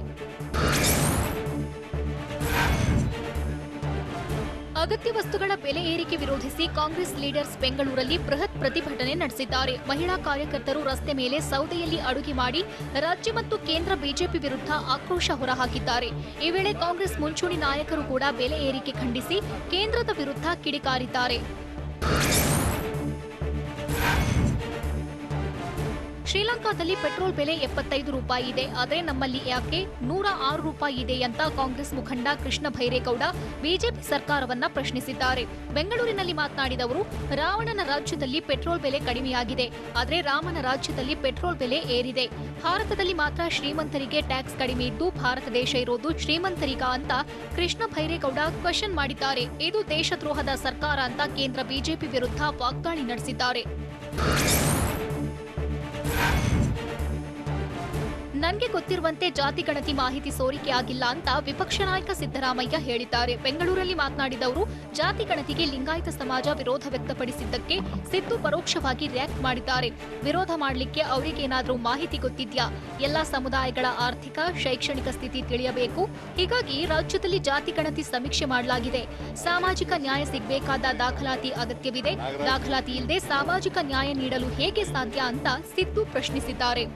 ಅಗತ್ಯ ವಸ್ತುಗಳ ಬೆಲೆ ಏರಿಕೆ ವಿರೋಧಿಸಿ ಕಾಂಗ್ರೆಸ್ ಲೀಡರ್ಸ್ ಬೆಂಗಳೂರಲ್ಲಿ ಬೃಹತ್ ಪ್ರತಿಭಟನೆ ನಡೆಸಿದ್ದಾರೆ. ಮಹಿಳಾ ಕಾರ್ಯಕರ್ತರು ರಸ್ತೆ ಮೇಲೆ ಸೌದೆಯಲ್ಲಿ ಅಡುಗೆ ಮಾಡಿ ರಾಜ್ಯ ಮತ್ತು ಕೇಂದ್ರ ಬಿಜೆಪಿ ವಿರುದ್ಧ ಆಕ್ರೋಶ ಹೊರಹಾಕಿದ್ದಾರೆ. ಈ ವೇಳೆ ಕಾಂಗ್ರೆಸ್ ಮುಂಚೂಣಿ ನಾಯಕರು ಕೂಡ ಬೆಲೆ ಏರಿಕೆ ಖಂಡಿಸಿ ಕೇಂದ್ರದ ವಿರುದ್ಧ ಕಿಡಿಕಾರಿದ್ದಾರೆ. ಶ್ರೀಲಂಕಾದಲ್ಲಿ ಪೆಟ್ರೋಲ್ ಬೆಲೆ 75 ರೂಪಾಯಿ ಇದೆ, ಆದರೆ ನಮ್ಮಲ್ಲಿ ಯಾಕೆ 106 ರೂಪಾಯಿ ಇದೆ ಅಂತ ಕಾಂಗ್ರೆಸ್ ಮುಖಂಡ ಕೃಷ್ಣ ಭೈರೇಗೌಡ ಬಿಜೆಪಿ ಸರ್ಕಾರವನ್ನ ಪ್ರಶ್ನಿಸಿದ್ದಾರೆ. ಬೆಂಗಳೂರಿನಲ್ಲಿ ಮಾತನಾಡಿದ ಅವರು, ರಾವಣನ ರಾಜ್ಯದಲ್ಲಿ ಪೆಟ್ರೋಲ್ ಬೆಲೆ ಕಡಿಮೆಯಾಗಿದೆ, ಆದರೆ ರಾಮನ ರಾಜ್ಯದಲ್ಲಿ ಪೆಟ್ರೋಲ್ ಬೆಲೆ ಏರಿದೆ. ಭಾರತದಲ್ಲಿ ಮಾತ್ರ ಶ್ರೀಮಂತರಿಗೆ ಟ್ಯಾಕ್ಸ್ ಕಡಿಮೆ ಇದ್ದು ಭಾರತ ದೇಶ ಇರೋದು ಶ್ರೀಮಂತರಿಗ ಅಂತ ಕೃಷ್ಣ ಭೈರೇಗೌಡ ಕ್ವೆಶ್ಚನ್ ಮಾಡಿದ್ದಾರೆ. ಇದು ದೇಶದ್ರೋಹದ ಸರ್ಕಾರ ಅಂತ ಕೇಂದ್ರ ಬಿಜೆಪಿ ವಿರುದ್ಧ ವಾಗ್ದಾಳಿ ನಡೆಸಿದ್ದಾರೆ. ನನಗೆ ಗೊತ್ತಿರುವಂತೆ ಜಾತಿ ಗಣತಿ ಮಾಹಿತಿ ಸೋರಿಕೆ ಆಗಿಲ್ಲ ಅಂತ ವಿಪಕ್ಷ ನಾಯಕ ಸಿದ್ದರಾಮಯ್ಯ ಹೇಳಿದ್ದಾರೆ. ಬೆಂಗಳೂರಲ್ಲಿ ಮಾತನಾಡಿದ ಅವರು, ಜಾತಿ ಗಣತಿಗೆ ಲಿಂಗಾಯತ ಸಮಾಜ ವಿರೋಧ ವ್ಯಕ್ತಪಡಿಸಿದ್ದಕ್ಕೆ ಸಿದ್ದು ಪರೋಕ್ಷವಾಗಿ ರಿಯಾಕ್ಟ್ ಮಾಡಿದ್ದಾರೆ. ವಿರೋಧ ಮಾಡಲಿಕ್ಕೆ ಅವರಿಗೇನಾದ್ರೂ ಮಾಹಿತಿ ಗೊತ್ತಿದ್ಯಾ? ಎಲ್ಲಾ ಸಮುದಾಯಗಳ ಆರ್ಥಿಕ, ಶೈಕ್ಷಣಿಕ ಸ್ಥಿತಿ ತಿಳಿಯಬೇಕು. ಹೀಗಾಗಿ ರಾಜ್ಯದಲ್ಲಿ ಜಾತಿ ಗಣತಿ ಸಮೀಕ್ಷೆ ಮಾಡಲಾಗಿದೆ. ಸಾಮಾಜಿಕ ನ್ಯಾಯ ಸಿಗಬೇಕಾದ ದಾಖಲಾತಿ ಅಗತ್ಯವಿದೆ. ದಾಖಲಾತಿ ಇಲ್ಲದೆ ಸಾಮಾಜಿಕ ನ್ಯಾಯ ನೀಡಲು ಹೇಗೆ ಸಾಧ್ಯ ಅಂತ ಸಿದ್ದು ಪ್ರಶ್ನಿಸಿದ್ದಾರೆ.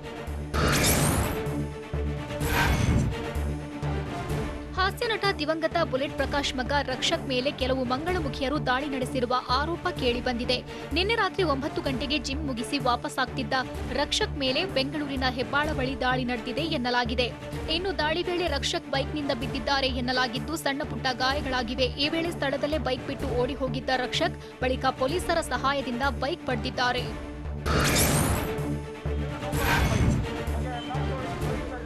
ಹಾಸ್ಯ ನಟ ದಿವಂಗತ ಬುಲೆಟ್ ಪ್ರಕಾಶ್ ಮಗ ರಕ್ಷಕ್ ಮೇಲೆ ಕೆಲವು ಮಂಗಳಮುಖಿಯರು ದಾಳಿ ನಡೆಸಿರುವ ಆರೋಪ ಕೇಳಿಬಂದಿದೆ. ನಿನ್ನೆ ರಾತ್ರಿ 9 ಗಂಟೆಗೆ ಜಿಮ್ ಮುಗಿಸಿ ವಾಪಸ್ ಆಗ್ತಿದ್ದ ರಕ್ಷಕ್ ಮೇಲೆ ಬೆಂಗಳೂರಿನ ಹೆಬ್ಬಾಳ ಬಳಿ ದಾಳಿ ನಡೆದಿದೆ ಎನ್ನಲಾಗಿದೆ. ಇನ್ನು ದಾಳಿ ವೇಳೆ ರಕ್ಷಕ್ ಬೈಕ್ನಿಂದ ಬಿದ್ದಿದ್ದಾರೆ ಎನ್ನಲಾಗಿದ್ದು ಸಣ್ಣ ಪುಟ್ಟ ಗಾಯಗಳಾಗಿವೆ. ಈ ವೇಳೆ ಸ್ಥಳದಲ್ಲೇ ಬೈಕ್ ಬಿಟ್ಟು ಓಡಿ ಹೋಗಿದ್ದ ರಕ್ಷಕ್ ಬಳಿಕ ಪೊಲೀಸರ ಸಹಾಯದಿಂದ ಬೈಕ್ ಪಡೆದಿದ್ದಾರೆ.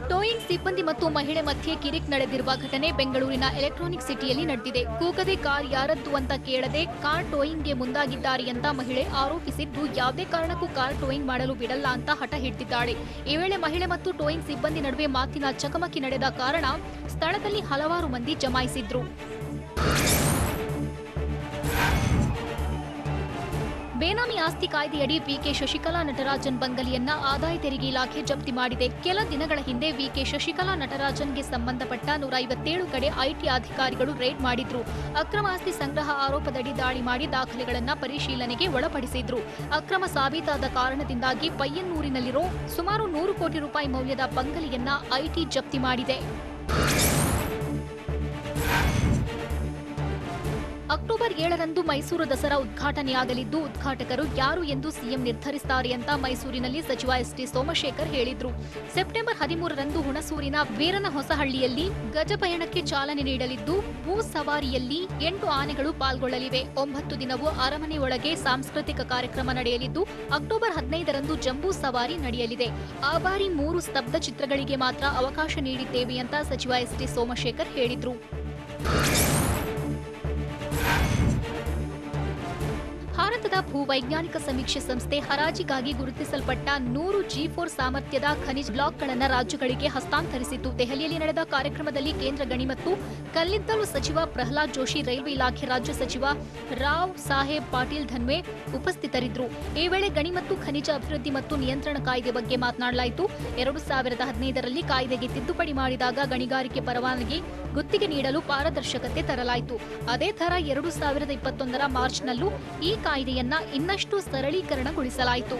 ಟೋಯಿಂಗ್ ಸಿಬ್ಬಂದಿ ಮತ್ತು ಮಹಿಳೆ ಮಧ್ಯೆ ಕಿರಿಕ್ ನಡೆದಿರುವ ಘಟನೆ ಬೆಂಗಳೂರಿನ ಎಲೆಕ್ಟ್ರಾನಿಕ್ ಸಿಟಿಯಲ್ಲಿ ನಡೆದಿದೆ. ಕೂಗದೆ ಕಾರ್ ಯಾರದ್ದು ಅಂತ ಕೇಳದೆ ಕಾರ್ ಟೋಯಿಂಗ್ಗೆ ಮುಂದಾಗಿದ್ದಾರೆ ಅಂತ ಮಹಿಳೆ ಆರೋಪಿಸಿದ್ದು, ಯಾವುದೇ ಕಾರಣಕ್ಕೂ ಕಾರ್ ಟೋಯಿಂಗ್ ಮಾಡಲು ಬಿಡಲ್ಲ ಅಂತ ಹಠ ಹಿಡಿದಿದ್ದಾಳೆ. ಈ ವೇಳೆ ಮಹಿಳೆ ಮತ್ತು ಟೋಯಿಂಗ್ ಸಿಬ್ಬಂದಿ ನಡುವೆ ಮಾತಿನ ಚಕಮಕಿ ನಡೆದ ಕಾರಣ ಸ್ಥಳದಲ್ಲಿ ಹಲವಾರು ಮಂದಿ ಜಮಾಯಿಸಿದ್ರು. ಬೇನಾಮಿ ಆಸ್ತಿ ಕಾಯ್ದೆಯಡಿ ವಿಕೆ ಶಶಿಕಲಾ ನಟರಾಜನ್ ಬಂಗಲೆಯನ್ನ ಆದಾಯ ತೆರಿಗೆ ಇಲಾಖೆ ಜಪ್ತಿ ಮಾಡಿದೆ. ಕೆಲ ದಿನಗಳ ಹಿಂದೆ ವಿಕೆ ಶಶಿಕಲಾ ನಟರಾಜನ್ಗೆ ಸಂಬಂಧಪಟ್ಟ 157 ಕಡೆ ಐಟಿ ಅಧಿಕಾರಿಗಳು ರೇಡ್ ಮಾಡಿದ್ರು. ಅಕ್ರಮ ಆಸ್ತಿ ಸಂಗ್ರಹ ಆರೋಪದಡಿ ದಾಳಿ ಮಾಡಿ ದಾಖಲೆಗಳನ್ನ ಪರಿಶೀಲನೆಗೆ ಒಳಪಡಿಸಿದ್ರು. ಅಕ್ರಮ ಸಾಬೀತಾದ ಕಾರಣದಿಂದಾಗಿ ಪಯ್ಯನ್ನೂರಿನಲ್ಲಿರೋ ಸುಮಾರು 100 ಕೋಟಿ ರೂಪಾಯಿ ಮೌಲ್ಯದ ಬಂಗಲೆಯನ್ನ ಐಟಿ ಜಪ್ತಿ ಮಾಡಿದೆ. ಅಕ್ಟೋಬರ್ 7ರಂದು ಮೈಸೂರು ದಸರಾ ಉದ್ಘಾಟನೆಯಾಗಲಿದ್ದು, ಉದ್ಘಾಟಕರು ಯಾರು ಎಂದು ಸಿಎಂ ನಿರ್ಧರಿಸುತ್ತಾರೆ ಅಂತ ಮೈಸೂರಿನಲ್ಲಿ ಸಚಿವ ಎಸ್ಟಿ ಸೋಮಶೇಖರ್ ಹೇಳಿದ್ರು. ಸೆಪ್ಟೆಂಬರ್ 13ರಂದು ಹುಣಸೂರಿನ ವೀರನಹೊಸಹಳ್ಳಿಯಲ್ಲಿ ಗಜಪಯಣಕ್ಕೆ ಚಾಲನೆ ನೀಡಲಿದ್ದು, ಭೂ ಸವಾರಿಯಲ್ಲಿ 8 ಆನೆಗಳು ಪಾಲ್ಗೊಳ್ಳಲಿವೆ. 9 ದಿನವೂ ಅರಮನೆ ಒಳಗೆ ಸಾಂಸ್ಕೃತಿಕ ಕಾರ್ಯಕ್ರಮ ನಡೆಯಲಿದ್ದು, ಅಕ್ಟೋಬರ್ 15ರಂದು ಜಂಬೂ ಸವಾರಿ ನಡೆಯಲಿದೆ. ಆ ಬಾರಿ 3 ಸ್ತಬ್ಧ ಚಿತ್ರಗಳಿಗೆ ಮಾತ್ರ ಅವಕಾಶ ನೀಡಿದ್ದೇವೆ ಅಂತ ಸಚಿವ ಎಸ್ಟಿ ಸೋಮಶೇಖರ್ ಹೇಳಿದ್ರು. ಭಾರತದ ಭೂವೈಜ್ಞಾನಿಕ ಸಮೀಕ್ಷೆ ಸಂಸ್ಥೆ ಹರಾಜಿಗಾಗಿ ಗುರುತಿಸಲ್ಪಟ್ಟ 100 G4 ಸಾಮರ್ಥ್ಯದ ಖನಿಜ ಬ್ಲಾಕ್ಗಳನ್ನು ರಾಜ್ಯಗಳಿಗೆ ಹಸ್ತಾಂತರಿಸಿತು. ದೆಹಲಿಯಲ್ಲಿ ನಡೆದ ಕಾರ್ಯಕ್ರಮದಲ್ಲಿ ಕೇಂದ್ರ ಗಣಿ ಮತ್ತು ಕಲ್ಲಿದ್ದಲು ಸಚಿವ ಪ್ರಹ್ಲಾದ್ ಜೋಶಿ, ರೈಲ್ವೆ ಇಲಾಖೆ ರಾಜ್ಯ ಸಚಿವ ರಾವ್ ಸಾಹೇಬ್ ಪಾಟೀಲ್ ಧನ್ವೆ ಉಪಸ್ಥಿತರಿದ್ದರು. ಈ ವೇಳೆ ಗಣಿ ಮತ್ತು ಖನಿಜ ಅಭಿವೃದ್ಧಿ ಮತ್ತು ನಿಯಂತ್ರಣ ಕಾಯ್ದೆ ಬಗ್ಗೆ ಮಾತನಾಡಲಾಯಿತು. 2015ರಲ್ಲಿ ಕಾಯ್ದೆಗೆ ತಿದ್ದುಪಡಿ ಮಾಡಿದಾಗ ಗಣಿಗಾರಿಕೆ ಪರವಾನಗಿ ಗುತ್ತಿಗೆ ನೀಡಲು ಪಾರದರ್ಶಕತೆ ತರಲಾಯಿತು. ಅದೇ ಥರ 2021ರ ಮಾರ್ಚ್ನಲ್ಲೂ ಈ ಕಾಯ್ದೆಯನ್ನ ಇನ್ನಷ್ಟು ಸರಳೀಕರಣಗೊಳಿಸಲಾಯಿತು.